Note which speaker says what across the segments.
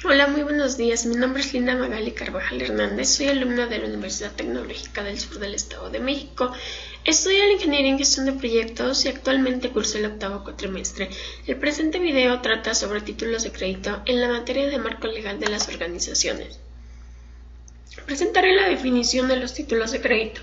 Speaker 1: Hola, muy buenos días. Mi nombre es Linda Magali Carvajal Hernández. Soy alumna de la Universidad Tecnológica del Sur del Estado de México. Estudio la Ingeniería en Gestión de Proyectos y actualmente curso el octavo cuatrimestre. El presente video trata sobre títulos de crédito en la materia de marco legal de las organizaciones. Presentaré la definición de los títulos de crédito.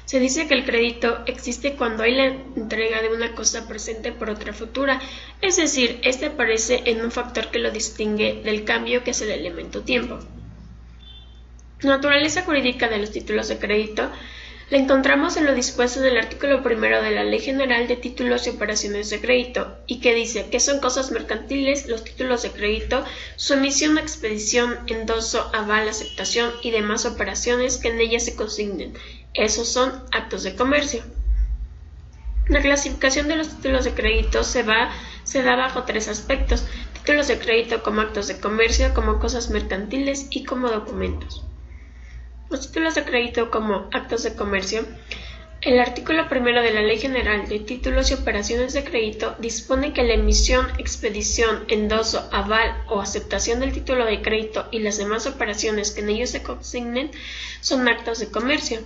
Speaker 1: Se dice que el crédito existe cuando hay la entrega de una cosa presente por otra futura, es decir, este aparece en un factor que lo distingue del cambio que es el elemento tiempo. La naturaleza jurídica de los títulos de crédito la encontramos en lo dispuesto en el artículo 1 de la Ley General de Títulos y Operaciones de Crédito, y que dice que son cosas mercantiles los títulos de crédito, su emisión, expedición, endoso, aval, aceptación y demás operaciones que en ellas se consignen. Esos son actos de comercio. La clasificación de los títulos de crédito se da bajo tres aspectos: títulos de crédito como actos de comercio, como cosas mercantiles y como documentos. Los títulos de crédito como actos de comercio. El artículo 1 de la Ley General de Títulos y Operaciones de Crédito dispone que la emisión, expedición, endoso, aval o aceptación del título de crédito y las demás operaciones que en ellos se consignen son actos de comercio.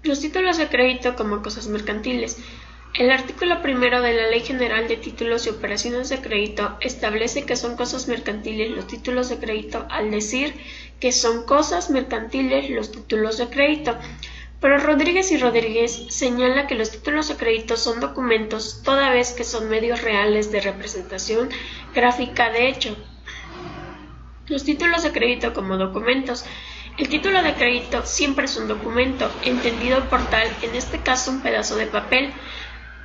Speaker 1: Los títulos de crédito como cosas mercantiles. El artículo 1 de la Ley General de Títulos y Operaciones de Crédito establece que son cosas mercantiles los títulos de crédito al decir que son cosas mercantiles los títulos de crédito. Pero Rodríguez y Rodríguez señala que los títulos de crédito son documentos toda vez que son medios reales de representación gráfica de hecho. Los títulos de crédito como documentos. El título de crédito siempre es un documento, entendido por tal, en este caso un pedazo de papel.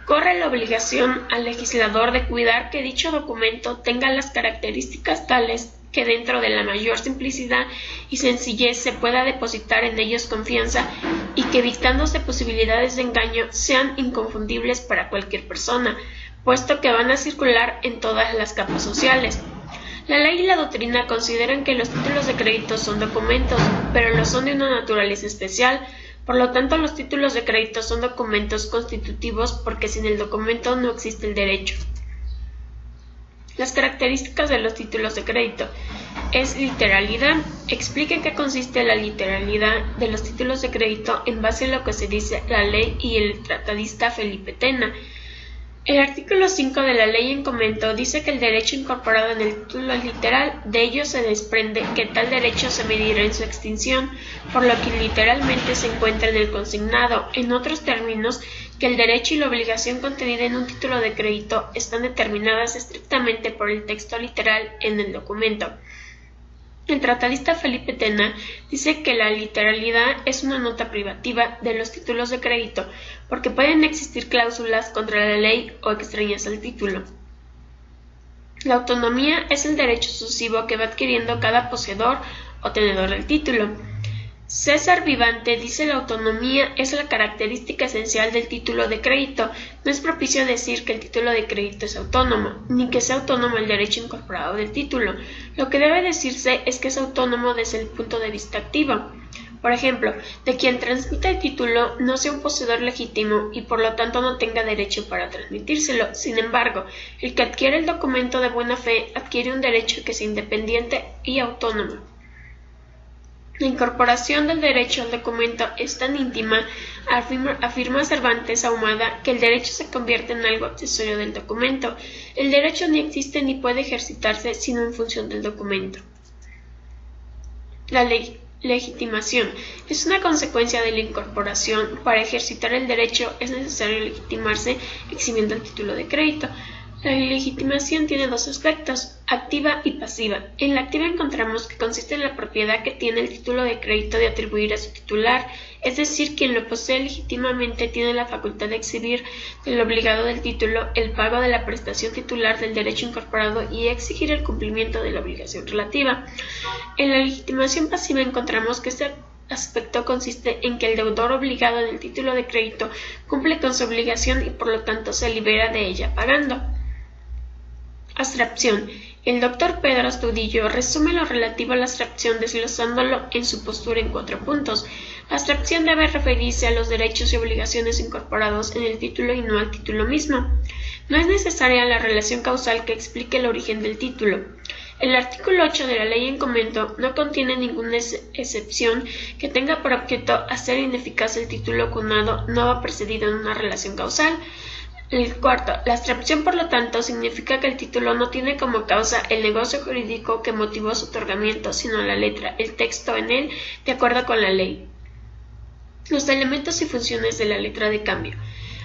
Speaker 1: Corre la obligación al legislador de cuidar que dicho documento tenga las características tales que dentro de la mayor simplicidad y sencillez se pueda depositar en ellos confianza y que, evitándose posibilidades de engaño, sean inconfundibles para cualquier persona, puesto que van a circular en todas las capas sociales. La ley y la doctrina consideran que los títulos de crédito son documentos, pero lo son de una naturaleza especial. Por lo tanto, los títulos de crédito son documentos constitutivos porque sin el documento no existe el derecho. Las características de los títulos de crédito. Es literalidad. Explica en qué consiste la literalidad de los títulos de crédito en base a lo que se dice la ley y el tratadista Felipe Tena. El artículo 5 de la ley en comento dice que el derecho incorporado en el título es literal. De ello se desprende que tal derecho se medirá en su extinción, por lo que literalmente se encuentra en el consignado. En otros términos, que el derecho y la obligación contenida en un título de crédito están determinadas estrictamente por el texto literal en el documento. El tratadista Felipe Tena dice que la literalidad es una nota privativa de los títulos de crédito porque pueden existir cláusulas contra la ley o extrañas al título. La autonomía es el derecho sucesivo que va adquiriendo cada poseedor o tenedor del título. César Vivante dice la autonomía es la característica esencial del título de crédito. No es propicio decir que el título de crédito es autónomo, ni que sea autónomo el derecho incorporado del título. Lo que debe decirse es que es autónomo desde el punto de vista activo. Por ejemplo, de quien transmita el título no sea un poseedor legítimo y por lo tanto no tenga derecho para transmitírselo. Sin embargo, el que adquiere el documento de buena fe adquiere un derecho que es independiente y autónomo. La incorporación del derecho al documento es tan íntima, afirma Cervantes Ahumada, que el derecho se convierte en algo accesorio del documento. El derecho ni existe ni puede ejercitarse sino en función del documento. La legitimación es una consecuencia de la incorporación. Para ejercitar el derecho es necesario legitimarse exhibiendo el título de crédito. La legitimación tiene dos aspectos, activa y pasiva. En la activa encontramos que consiste en la propiedad que tiene el título de crédito de atribuir a su titular, es decir, quien lo posee legítimamente tiene la facultad de exhibir del obligado del título el pago de la prestación titular del derecho incorporado y exigir el cumplimiento de la obligación relativa. En la legitimación pasiva encontramos que este aspecto consiste en que el deudor obligado en el título de crédito cumple con su obligación y por lo tanto se libera de ella pagando. Abstracción. El doctor Pedro Astudillo resume lo relativo a la abstracción desglosándolo en su postura en 4 puntos. La abstracción debe referirse a los derechos y obligaciones incorporados en el título y no al título mismo. No es necesaria la relación causal que explique el origen del título. El artículo 8 de la ley en comento no contiene ninguna excepción que tenga por objeto hacer ineficaz el título cunado no va precedido en una relación causal. El cuarto, la abstracción, por lo tanto, significa que el título no tiene como causa el negocio jurídico que motivó su otorgamiento, sino la letra, el texto en él, de acuerdo con la ley. Los elementos y funciones de la letra de cambio.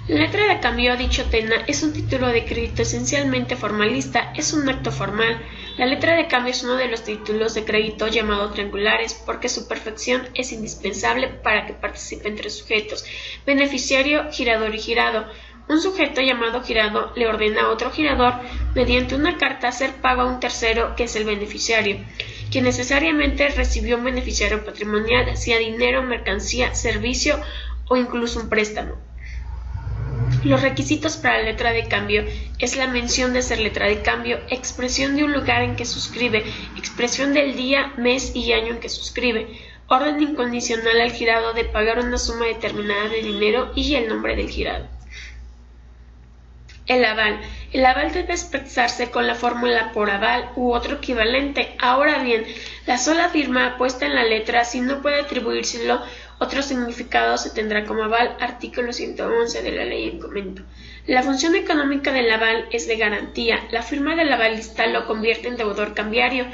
Speaker 1: La letra de cambio, dicho Tena, es un título de crédito esencialmente formalista, es un acto formal. La letra de cambio es uno de los títulos de crédito llamados triangulares porque su perfección es indispensable para que participen tres sujetos, beneficiario, girador y girado. Un sujeto llamado girado le ordena a otro girador, mediante una carta, hacer pago a un tercero, que es el beneficiario, quien necesariamente recibió un beneficiario patrimonial, sea dinero, mercancía, servicio o incluso un préstamo. Los requisitos para la letra de cambio es la mención de ser letra de cambio, expresión de un lugar en que suscribe, expresión del día, mes y año en que suscribe, orden incondicional al girado de pagar una suma determinada de dinero y el nombre del girado. El aval. El aval debe expresarse con la fórmula por aval u otro equivalente. Ahora bien, la sola firma puesta en la letra, si no puede atribuírselo otro significado, se tendrá como aval. Artículo 111 de la ley en comento. La función económica del aval es de garantía. La firma del avalista lo convierte en deudor cambiario,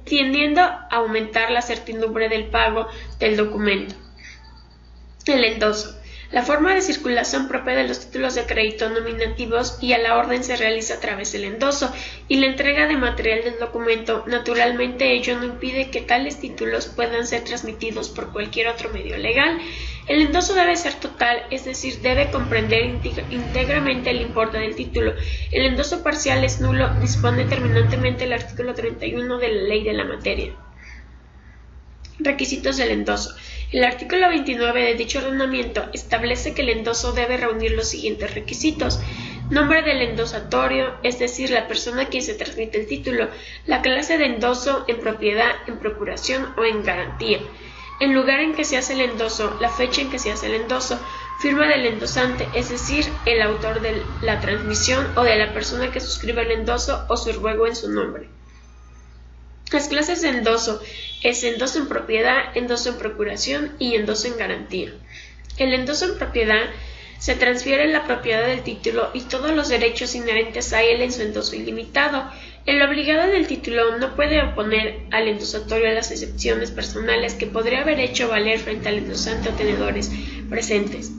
Speaker 1: tendiendo a aumentar la certidumbre del pago del documento. El endoso. La forma de circulación propia de los títulos de crédito nominativos y a la orden se realiza a través del endoso y la entrega de material del documento. Naturalmente, ello no impide que tales títulos puedan ser transmitidos por cualquier otro medio legal. El endoso debe ser total, es decir, debe comprender íntegramente el importe del título. El endoso parcial es nulo, dispone terminantemente el artículo 31 de la ley de la materia. Requisitos del endoso. El artículo 29 de dicho ordenamiento establece que el endoso debe reunir los siguientes requisitos: nombre del endosatorio, es decir, la persona a quien se transmite el título, la clase de endoso, en propiedad, en procuración o en garantía, el lugar en que se hace el endoso, la fecha en que se hace el endoso, firma del endosante, es decir, el autor de la transmisión o de la persona que suscribe el endoso o su ruego en su nombre. Las clases de endoso es endoso en propiedad, endoso en procuración y endoso en garantía. El endoso en propiedad se transfiere la propiedad del título y todos los derechos inherentes a él en su endoso ilimitado. El obligado del título no puede oponer al endosatorio las excepciones personales que podría haber hecho valer frente al endosante o tenedores presentes.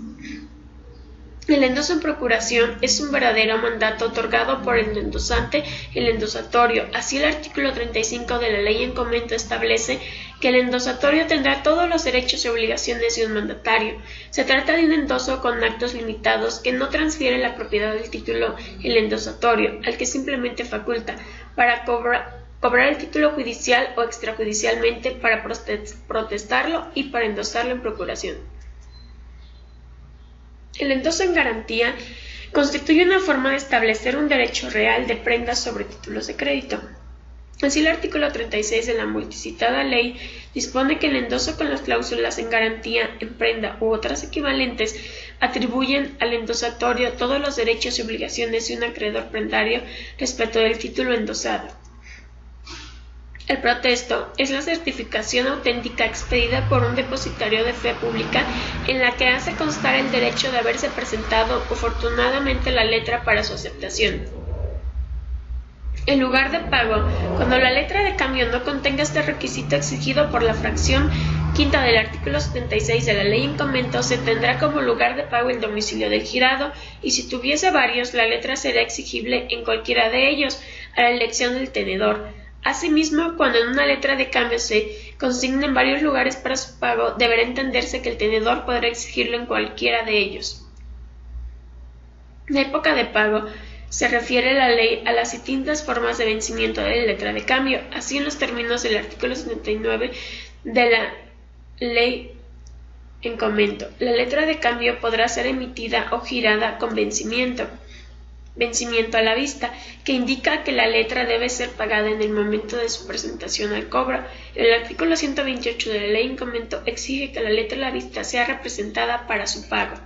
Speaker 1: El endoso en procuración es un verdadero mandato otorgado por el endosante, el endosatorio. Así, el artículo 35 de la ley en comento establece que el endosatorio tendrá todos los derechos y obligaciones de un mandatario. Se trata de un endoso con actos limitados que no transfiere la propiedad del título el endosatorio, al que simplemente faculta para cobrar el título judicial o extrajudicialmente, para protestarlo y para endosarlo en procuración. El endoso en garantía constituye una forma de establecer un derecho real de prenda sobre títulos de crédito. Así, el artículo 36 de la multicitada ley dispone que el endoso con las cláusulas en garantía, en prenda u otras equivalentes atribuyen al endosatorio todos los derechos y obligaciones de un acreedor prendario respecto del título endosado. El protesto es la certificación auténtica expedida por un depositario de fe pública en la que hace constar el derecho de haberse presentado oportunadamente la letra para su aceptación. En lugar de pago, cuando la letra de cambio no contenga este requisito exigido por la fracción quinta del artículo 76 de la ley en comento, se tendrá como lugar de pago el domicilio del girado, y si tuviese varios, la letra será exigible en cualquiera de ellos, a la elección del tenedor. Asimismo, cuando en una letra de cambio se consignen varios lugares para su pago, deberá entenderse que el tenedor podrá exigirlo en cualquiera de ellos. La época de pago se refiere la ley a las distintas formas de vencimiento de la letra de cambio, así en los términos del artículo 79 de la ley en comento. La letra de cambio podrá ser emitida o girada con vencimiento a la vista, que indica que la letra debe ser pagada en el momento de su presentación al cobro. El artículo 128 de la ley en comento exige que la letra a la vista sea representada para su pago.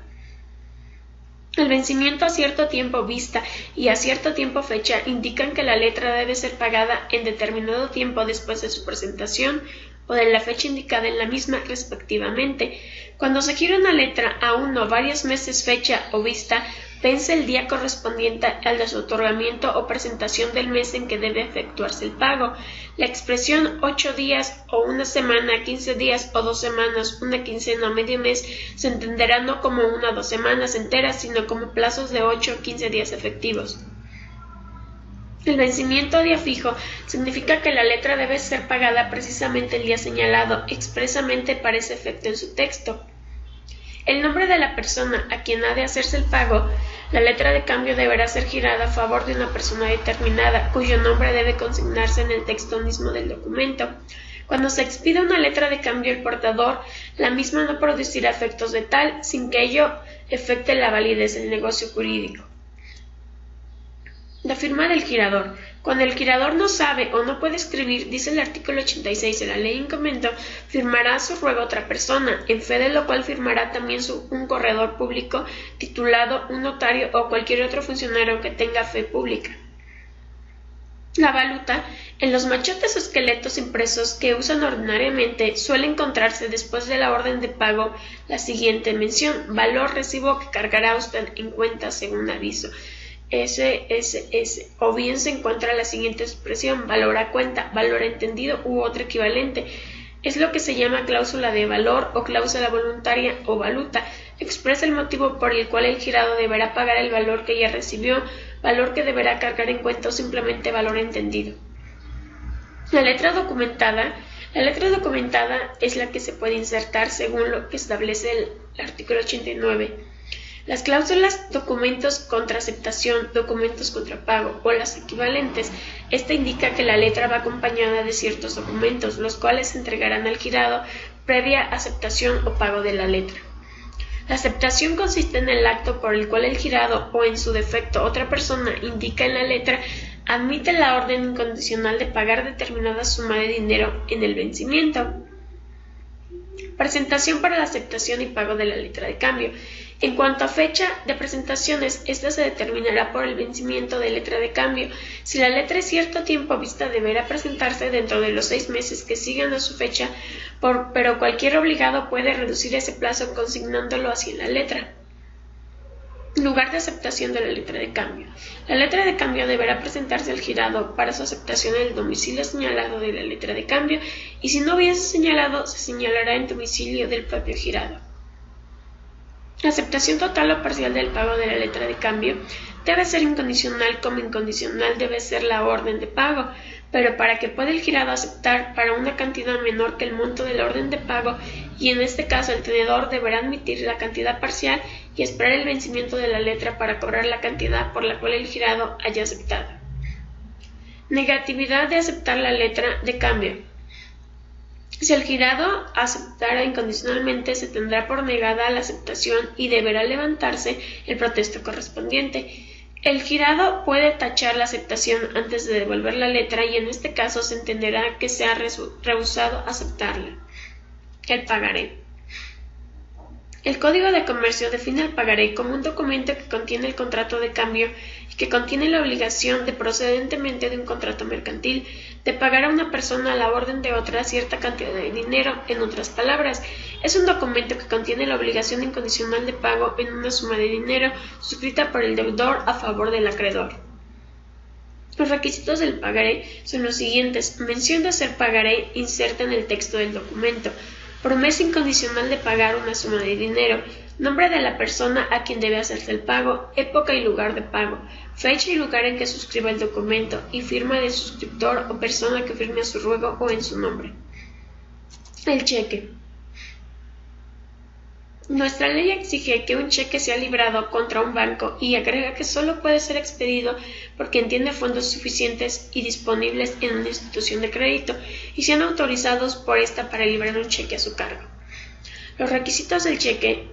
Speaker 1: El vencimiento a cierto tiempo vista y a cierto tiempo fecha indican que la letra debe ser pagada en determinado tiempo después de su presentación o de la fecha indicada en la misma, respectivamente. Cuando se gira una letra a uno o varios meses fecha o vista, vence el día correspondiente al de su otorgamiento o presentación del mes en que debe efectuarse el pago. La expresión 8 días o una semana, 15 días o 2 semanas, una quincena o medio mes se entenderá no como 1 o 2 semanas enteras, sino como plazos de 8 o 15 días efectivos. El vencimiento a día fijo significa que la letra debe ser pagada precisamente el día señalado expresamente para ese efecto en su texto. El nombre de la persona a quien ha de hacerse el pago, la letra de cambio deberá ser girada a favor de una persona determinada, cuyo nombre debe consignarse en el texto mismo del documento. Cuando se expida una letra de cambio al portador, la misma no producirá efectos de tal, sin que ello afecte la validez del negocio jurídico. La firma del girador. Cuando el girador no sabe o no puede escribir, dice el artículo 86 de la ley en comento, firmará a su ruego otra persona, en fe de lo cual firmará también un corredor público titulado, un notario o cualquier otro funcionario que tenga fe pública. La valuta. En los machotes o esqueletos impresos que usan ordinariamente suele encontrarse después de la orden de pago la siguiente mención: valor recibo que cargará usted en cuenta según aviso. SSS, o bien se encuentra la siguiente expresión: valor a cuenta, valor entendido u otro equivalente. Es lo que se llama cláusula de valor o cláusula voluntaria o valuta. Expresa el motivo por el cual el girado deberá pagar el valor que ya recibió, valor que deberá cargar en cuenta o simplemente valor entendido. La letra documentada. La letra documentada es la que se puede insertar según lo que establece el artículo 89. Las cláusulas documentos contra aceptación, documentos contra pago o las equivalentes. Esta indica que la letra va acompañada de ciertos documentos, los cuales se entregarán al girado previa aceptación o pago de la letra. La aceptación consiste en el acto por el cual el girado o en su defecto otra persona indica en la letra admite la orden incondicional de pagar determinada suma de dinero en el vencimiento. Presentación para la aceptación y pago de la letra de cambio. En cuanto a fecha de presentaciones, esta se determinará por el vencimiento de letra de cambio. Si la letra es cierto tiempo vista, deberá presentarse dentro de los 6 meses que sigan a su fecha, pero cualquier obligado puede reducir ese plazo consignándolo así en la letra. Lugar de aceptación de la letra de cambio. La letra de cambio deberá presentarse al girado para su aceptación en el domicilio señalado de la letra de cambio, y si no hubiese señalado, se señalará en domicilio del propio girado. La aceptación total o parcial del pago de la letra de cambio debe ser incondicional, como incondicional debe ser la orden de pago, pero para que pueda el girado aceptar para una cantidad menor que el monto de la orden de pago, y en este caso el tenedor deberá admitir la cantidad parcial y esperar el vencimiento de la letra para cobrar la cantidad por la cual el girado haya aceptado. Negatividad de aceptar la letra de cambio. Si el girado aceptara incondicionalmente, se tendrá por negada la aceptación y deberá levantarse el protesto correspondiente. El girado puede tachar la aceptación antes de devolver la letra y en este caso se entenderá que se ha rehusado aceptarla. El pagaré. El Código de Comercio define el pagaré como un documento que contiene el contrato de cambio y que contiene la obligación de, procedentemente de un contrato mercantil, de pagar a una persona a la orden de otra cierta cantidad de dinero. En otras palabras, es un documento que contiene la obligación incondicional de pago en una suma de dinero suscrita por el deudor a favor del acreedor. Los requisitos del pagaré son los siguientes: mención de hacer pagaré inserta en el texto del documento, promesa incondicional de pagar una suma de dinero, nombre de la persona a quien debe hacerse el pago, época y lugar de pago, fecha y lugar en que suscriba el documento y firma del suscriptor o persona que firme a su ruego o en su nombre. El cheque. Nuestra ley exige que un cheque sea librado contra un banco y agrega que solo puede ser expedido por quien tiene fondos suficientes y disponibles en una institución de crédito y sean autorizados por ésta para librar un cheque a su cargo. Los requisitos del cheque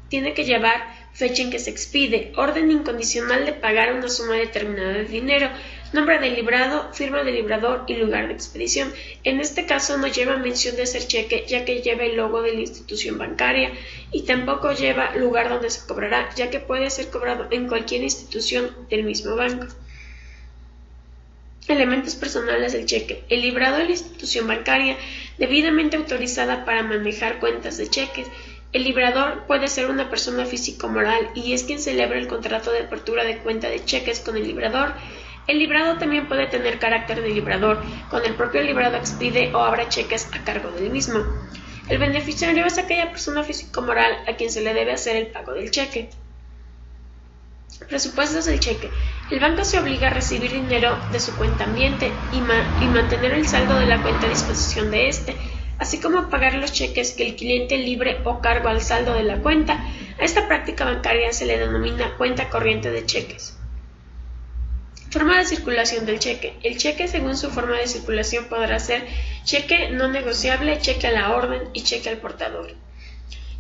Speaker 1: tiene que llevar fecha en que se expide, orden incondicional de pagar una suma determinada de dinero, nombre del librado, firma del librador y lugar de expedición. En este caso no lleva mención de ser cheque, ya que lleva el logo de la institución bancaria, y tampoco lleva lugar donde se cobrará, ya que puede ser cobrado en cualquier institución del mismo banco. Elementos personales del cheque. El librado de la institución bancaria debidamente autorizada para manejar cuentas de cheques. El librador puede ser una persona física o moral y es quien celebra el contrato de apertura de cuenta de cheques con el librador. El librado también puede tener carácter de librador, cuando el propio librado expide o abra cheques a cargo del mismo. El beneficiario es aquella persona física o moral a quien se le debe hacer el pago del cheque. Presupuestos del cheque. El banco se obliga a recibir dinero de su cuenta ambiente y mantener el saldo de la cuenta a disposición de éste, así como pagar los cheques que el cliente libre o cargo al saldo de la cuenta. A esta práctica bancaria se le denomina cuenta corriente de cheques. Forma de circulación del cheque. El cheque, según su forma de circulación, podrá ser cheque no negociable, cheque a la orden y cheque al portador.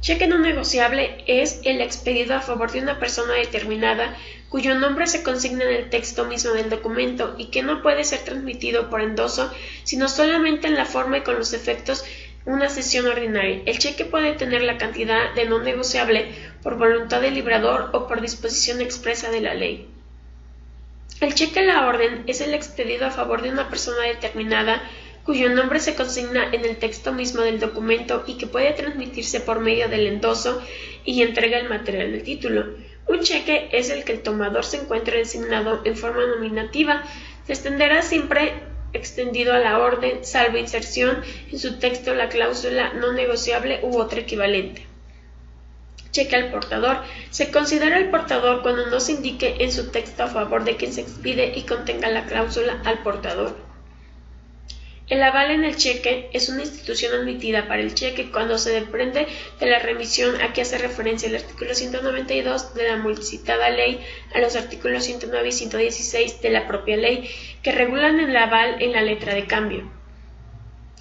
Speaker 1: Cheque no negociable es el expedido a favor de una persona determinada cuyo nombre se consigna en el texto mismo del documento y que no puede ser transmitido por endoso, sino solamente en la forma y con los efectos de una cesión ordinaria. El cheque puede tener la cantidad de no negociable por voluntad del librador o por disposición expresa de la ley. El cheque a la orden es el expedido a favor de una persona determinada cuyo nombre se consigna en el texto mismo del documento y que puede transmitirse por medio del endoso y entrega el material del título. Un cheque es el que el tomador se encuentra designado en forma nominativa. Se extenderá siempre extendido a la orden, salvo inserción en su texto la cláusula no negociable u otro equivalente. Cheque al portador. Se considera el portador cuando no se indique en su texto a favor de quien se expide y contenga la cláusula al portador. El aval en el cheque es una institución admitida para el cheque cuando se desprende de la remisión a que hace referencia el artículo 192 de la multicitada ley a los artículos 109 y 116 de la propia ley que regulan el aval en la letra de cambio.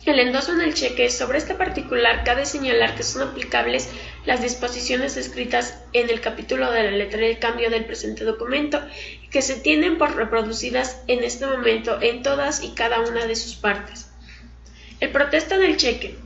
Speaker 1: El endoso en el cheque. Sobre este particular cabe señalar que son aplicables las disposiciones escritas en el capítulo de la letra del cambio del presente documento y que se tienen por reproducidas en este momento en todas y cada una de sus partes. El protesto del cheque.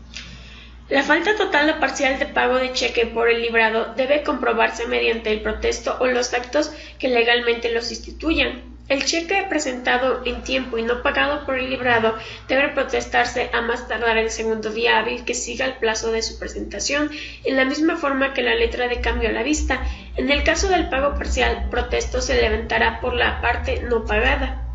Speaker 1: La falta total o parcial de pago de cheque por el librado debe comprobarse mediante el protesto o los actos que legalmente los instituyan. El cheque presentado en tiempo y no pagado por el librado debe protestarse a más tardar el segundo día hábil que siga el plazo de su presentación, en la misma forma que la letra de cambio a la vista. En el caso del pago parcial, protesto se levantará por la parte no pagada.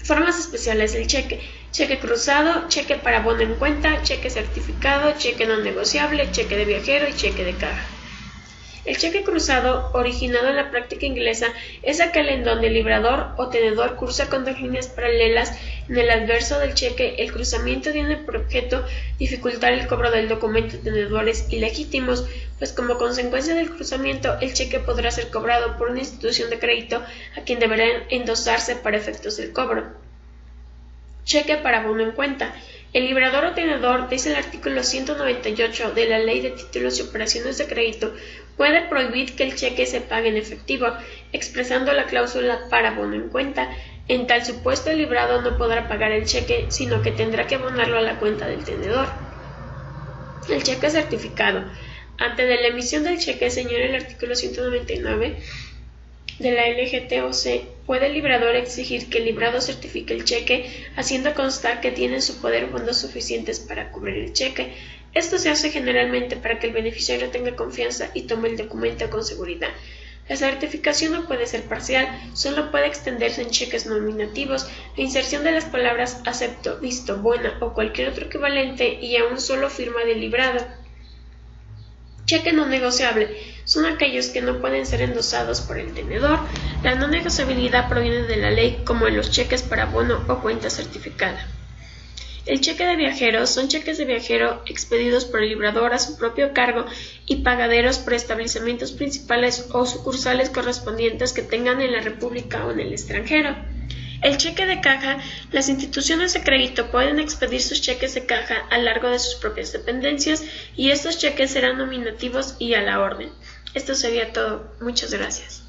Speaker 1: Formas especiales del cheque. Cheque cruzado, cheque para abono en cuenta, cheque certificado, cheque no negociable, cheque de viajero y cheque de caja. El cheque cruzado, originado en la práctica inglesa, es aquel en donde el librador o tenedor cruza con dos líneas paralelas en el adverso del cheque. El cruzamiento tiene por objeto dificultar el cobro del documento de tenedores ilegítimos, pues como consecuencia del cruzamiento el cheque podrá ser cobrado por una institución de crédito a quien deberá endosarse para efectos del cobro. Cheque para abono en cuenta. El librador o tenedor, dice el artículo 198 de la Ley de Títulos y Operaciones de Crédito, puede prohibir que el cheque se pague en efectivo, expresando la cláusula para abono en cuenta. En tal supuesto, el librado no podrá pagar el cheque, sino que tendrá que abonarlo a la cuenta del tenedor. El cheque certificado. Antes de la emisión del cheque, señala el artículo 199 de la LGTOC, puede el librador exigir que el librado certifique el cheque, haciendo constar que tiene en su poder fondos suficientes para cubrir el cheque. Esto se hace generalmente para que el beneficiario tenga confianza y tome el documento con seguridad. La certificación no puede ser parcial, solo puede extenderse en cheques nominativos. La inserción de las palabras acepto, visto, buena o cualquier otro equivalente y aún solo firma del librado. Cheque no negociable. Son aquellos que no pueden ser endosados por el tenedor. La no negociabilidad proviene de la ley, como en los cheques para abono o cuenta certificada. El cheque de viajero son cheques de viajero expedidos por el librador a su propio cargo y pagaderos por establecimientos principales o sucursales correspondientes que tengan en la República o en el extranjero. El cheque de caja. Las instituciones de crédito pueden expedir sus cheques de caja a lo largo de sus propias dependencias y estos cheques serán nominativos y a la orden. Esto sería todo. Muchas gracias.